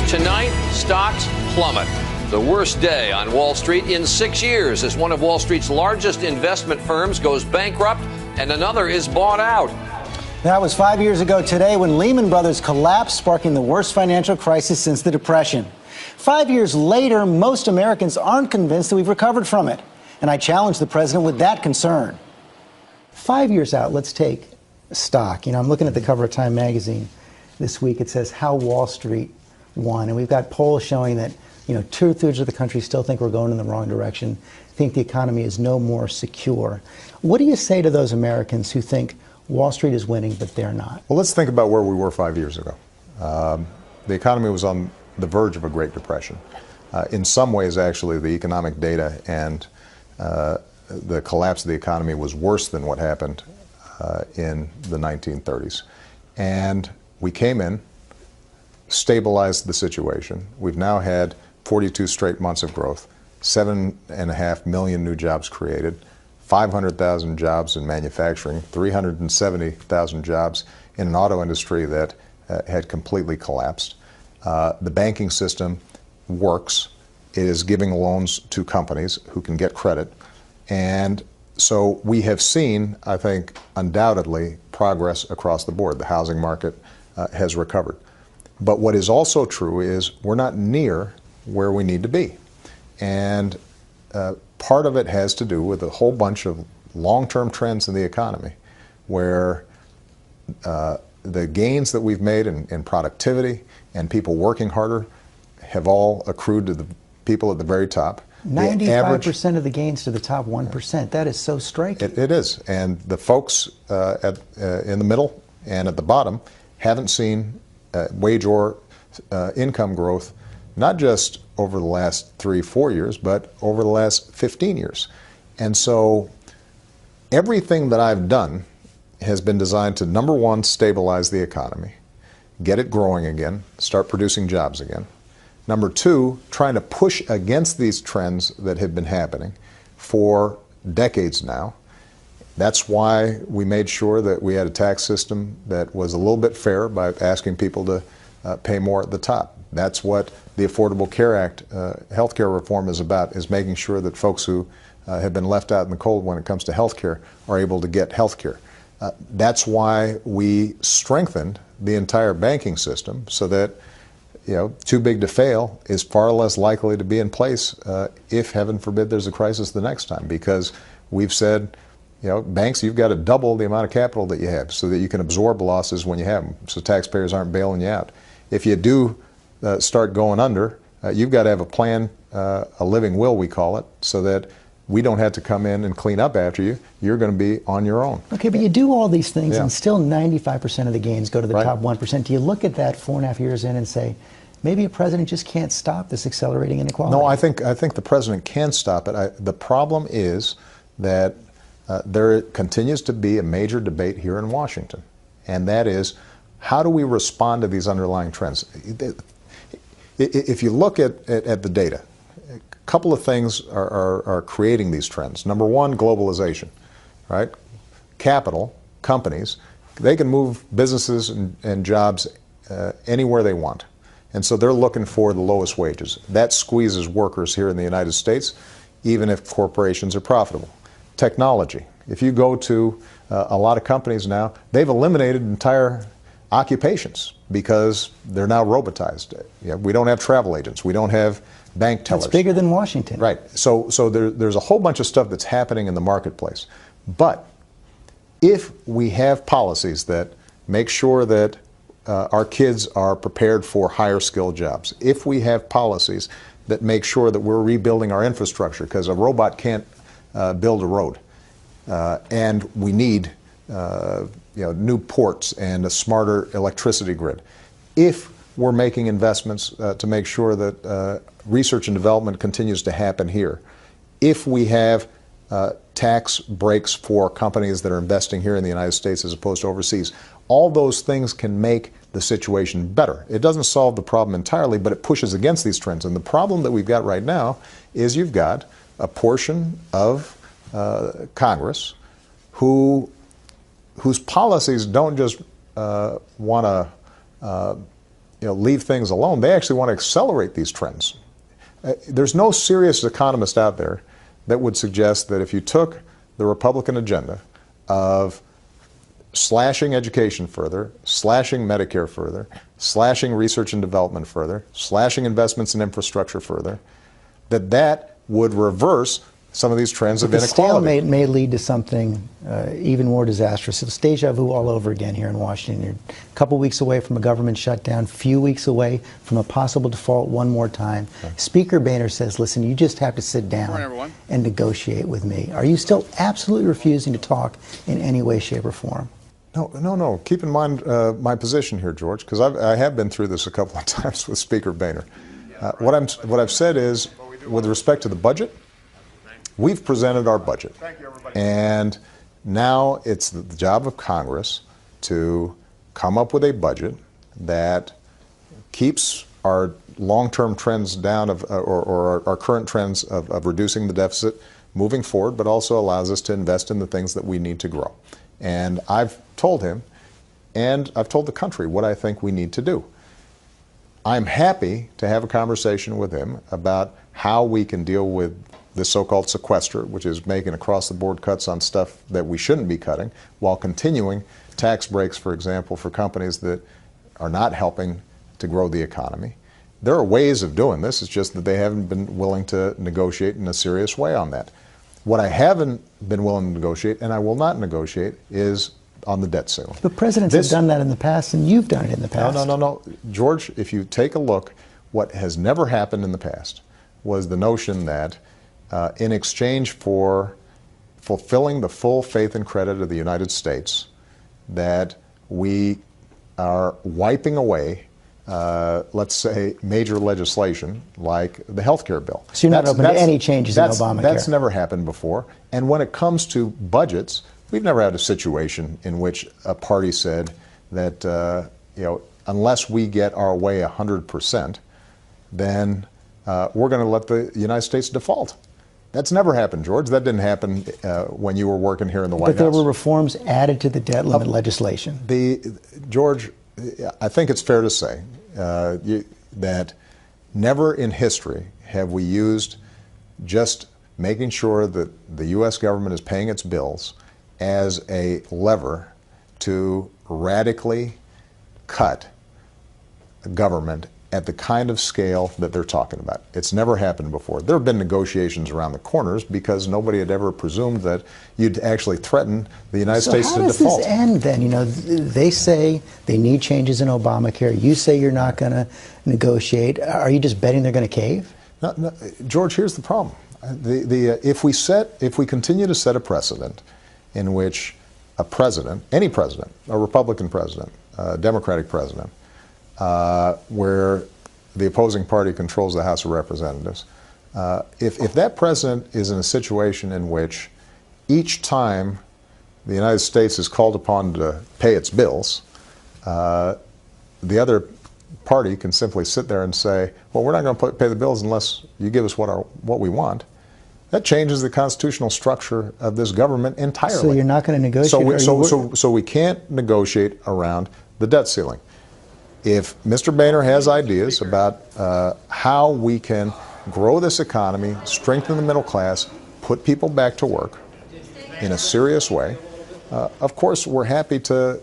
Tonight, stocks plummet. The worst day on Wall Street in 6 years as one of Wall Street's largest investment firms goes bankrupt and another is bought out. That was 5 years ago today when Lehman Brothers collapsed, sparking the worst financial crisis since the Depression. 5 years later, most Americans aren't convinced that we've recovered from it. And I challenge the president with that concern. 5 years out, let's take stock. You know, I'm looking at the cover of Time magazine this week. It says how Wall Street won. And we've got polls showing that, you know, 2/3 of the country still think we're going in the wrong direction, think the economy is no more secure. What do you say to those Americans who think Wall Street is winning, but they're not? Well, let's think about where we were 5 years ago. The economy was on the verge of a Great Depression. In some ways, actually, the economic data and the collapse of the economy was worse than what happened in the 1930s. And we came in, stabilized the situation. We've now had 42 straight months of growth, 7.5 million new jobs created, 500,000 jobs in manufacturing, 370,000 jobs in an auto industry that had completely collapsed. The banking system works. It is giving loans to companies who can get credit. And so we have seen, I think, undoubtedly, progress across the board. The housing market has recovered. But what is also true is we're not near where we need to be. And part of it has to do with a whole bunch of long-term trends in the economy where the gains that we've made in productivity and people working harder have all accrued to the people at the very top. 95% of the gains to the top 1%. That is so striking. It is. And the folks in the middle and at the bottom haven't seen wage or income growth, not just over the last 3-4 years, but over the last 15 years. And so everything that I've done has been designed to, number one, stabilize the economy, get it growing again, start producing jobs again. Number two, trying to push against these trends that have been happening for decades now. That's why we made sure that we had a tax system that was a little bit fair by asking people to pay more at the top. That's what the Affordable Care Act, health care reform is about, is making sure that folks who have been left out in the cold when it comes to health care are able to get health care. That's why we strengthened the entire banking system so that, you know, too big to fail is far less likely to be in place if, heaven forbid, there's a crisis the next time. Because we've said, you know, banks, you've got to double the amount of capital that you have so that you can absorb losses when you have them, so taxpayers aren't bailing you out. If you do start going under, you've got to have a plan, a living will, we call it, so that we don't have to come in and clean up after you. You're going to be on your own. Okay, but you do all these things and still 95% of the gains go to the top 1%. Do you look at that 4.5 years in and say, maybe a president just can't stop this accelerating inequality? No, I think the president can stop it. The problem is that there continues to be a major debate here in Washington, and that is, how do we respond to these underlying trends? If you look at the data, a couple of things are creating these trends. Number one, globalization, right? Capital, companies, they can move businesses and jobs anywhere they want. And so they're looking for the lowest wages. That squeezes workers here in the United States, even if corporations are profitable. Technology. If you go to a lot of companies now, they've eliminated entire occupations because they're now robotized. You know, we don't have travel agents. We don't have bank tellers. That's bigger than Washington. Right. So there's a whole bunch of stuff that's happening in the marketplace. But if we have policies that make sure that our kids are prepared for higher skilled jobs, if we have policies that make sure that we're rebuilding our infrastructure, because a robot can't build a road, and we need new ports and a smarter electricity grid. If we're making investments to make sure that research and development continues to happen here, if we have tax breaks for companies that are investing here in the United States as opposed to overseas, all those things can make the situation better. It doesn't solve the problem entirely, but it pushes against these trends. And the problem that we've got right now is you've got a portion of Congress whose policies don't just want to leave things alone. They actually want to accelerate these trends. There's no serious economist out there that would suggest that if you took the Republican agenda of slashing education further, slashing Medicare further, slashing research and development further, slashing investments in infrastructure further, that would reverse some of these trends of inequality. The stalemate may lead to something even more disastrous. It's deja vu all over again here in Washington. You're a couple weeks away from a government shutdown, few weeks away from a possible default one more time. Okay. Speaker Boehner says, listen, you just have to sit down and negotiate with me. Are you still absolutely refusing to talk in any way, shape, or form? No. Keep in mind my position here, George, because I have been through this a couple of times with Speaker Boehner. What I've said is, with respect to the budget, we've presented our budget, and now it's the job of Congress to come up with a budget that keeps our long-term trends down or our current trends of reducing the deficit moving forward, but also allows us to invest in the things that we need to grow. And I've told him, and I've told the country what I think we need to do. I'm happy to have a conversation with him about how we can deal with the so-called sequester, which is making across-the-board cuts on stuff that we shouldn't be cutting, while continuing tax breaks, for example, for companies that are not helping to grow the economy. There are ways of doing this. It's just that they haven't been willing to negotiate in a serious way on that. What I haven't been willing to negotiate, and I will not negotiate, is on the debt ceiling. But presidents have done that in the past, and you've done it in the past. No. George, if you take a look, what has never happened in the past was the notion that in exchange for fulfilling the full faith and credit of the United States, that we are wiping away, let's say, major legislation like the health care bill. So you're not open to any changes in Obamacare? That's never happened before. And when it comes to budgets, we've never had a situation in which a party said that, unless we get our way 100%, then we're going to let the United States default. That's never happened, George. That didn't happen when you were working here in the White House. But there were reforms added to the debt limit legislation. George, I think it's fair to say that never in history have we used just making sure that the U.S. government is paying its bills as a lever to radically cut government at the kind of scale that they're talking about. It's never happened before. There have been negotiations around the corners because nobody had ever presumed that you'd actually threaten the United States to default. So how does this end then? They say they need changes in Obamacare. You say you're not going to negotiate. Are you just betting they're going to cave? No, George, here's the problem. If we continue to set a precedent in which a president, any president, a Republican president, a Democratic president, where the opposing party controls the House of Representatives, if that president is in a situation in which each time the United States is called upon to pay its bills, the other party can simply sit there and say, well, we're not going to pay the bills unless you give us what we want. That changes the constitutional structure of this government entirely. So you're not going to negotiate? So we can't negotiate around the debt ceiling. If Mr. Boehner has ideas about how we can grow this economy, strengthen the middle class, put people back to work in a serious way, of course we're happy to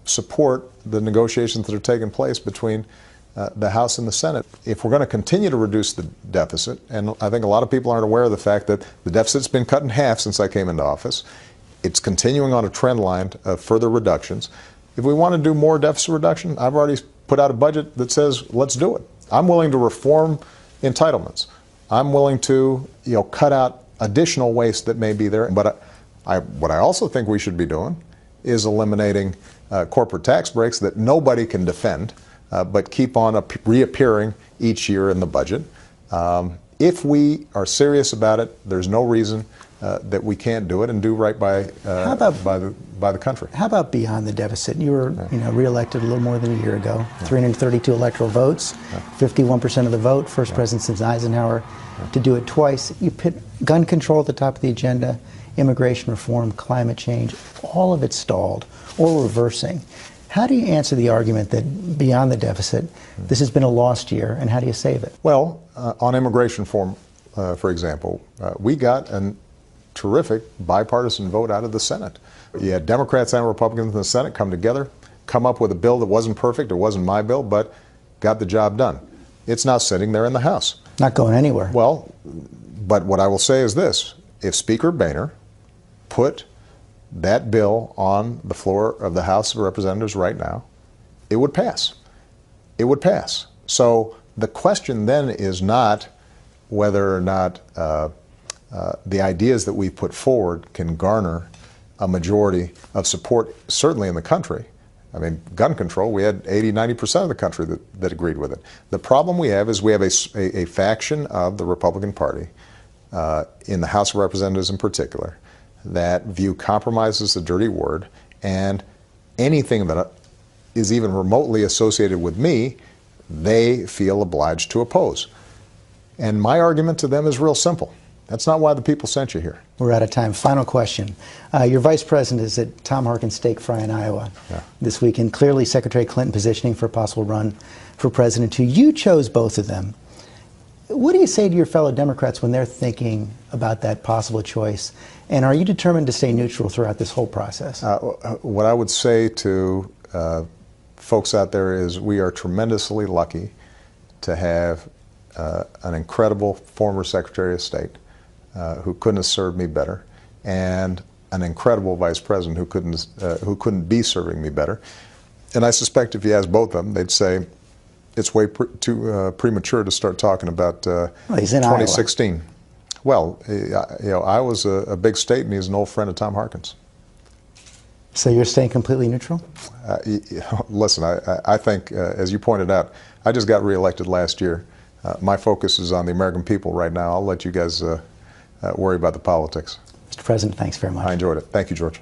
support the negotiations that are taking place between the House and the Senate. If we're going to continue to reduce the deficit, and I think a lot of people aren't aware of the fact that the deficit's been cut in half since I came into office, it's continuing on a trend line of further reductions. If we want to do more deficit reduction, I've already put out a budget that says let's do it. I'm willing to reform entitlements. I'm willing to cut out additional waste that may be there. But what I also think we should be doing is eliminating corporate tax breaks that nobody can defend, but keep on reappearing each year in the budget. If we are serious about it, there's no reason that we can't do it and do right by the country. How about beyond the deficit? You were reelected a little more than a year ago. 332 electoral votes, 51% of the vote. First president since Eisenhower to do it twice. You put gun control at the top of the agenda, immigration reform, climate change. All of it stalled or reversing. How do you answer the argument that beyond the deficit, this has been a lost year, and how do you save it? Well, on immigration reform, for example, we got a terrific bipartisan vote out of the Senate. You had Democrats and Republicans in the Senate come together, come up with a bill that wasn't perfect, it wasn't my bill, but got the job done. It's now sitting there in the House. Not going anywhere. Well, but what I will say is this. If Speaker Boehner put that bill on the floor of the House of Representatives right now, it would pass. It would pass. So the question then is not whether or not the ideas that we put forward can garner a majority of support, certainly in the country. I mean, gun control, we had 80–90% of the country that agreed with it. The problem we have is we have a faction of the Republican Party, in the House of Representatives in particular, that view compromise as a dirty word, and anything that is even remotely associated with me, they feel obliged to oppose. And my argument to them is real simple. That's not why the people sent you here. We're out of time. Final question. Your vice president is at Tom Harkin's steak fry in Iowa this weekend. Clearly, Secretary Clinton positioning for a possible run for president too. You chose both of them. What do you say to your fellow Democrats when they're thinking about that possible choice? And are you determined to stay neutral throughout this whole process? What I would say to folks out there is we are tremendously lucky to have an incredible former Secretary of State who couldn't have served me better, and an incredible vice president who couldn't be serving me better. And I suspect if you ask both of them, they'd say it's way too premature to start talking about 2016. Iowa. Well, Iowa's a big state, and he's an old friend of Tom Harkin's. So you're staying completely neutral? Listen, I think, as you pointed out, I just got reelected last year. My focus is on the American people right now. I'll let you guys worry about the politics. Mr. President, thanks very much. I enjoyed it. Thank you, George.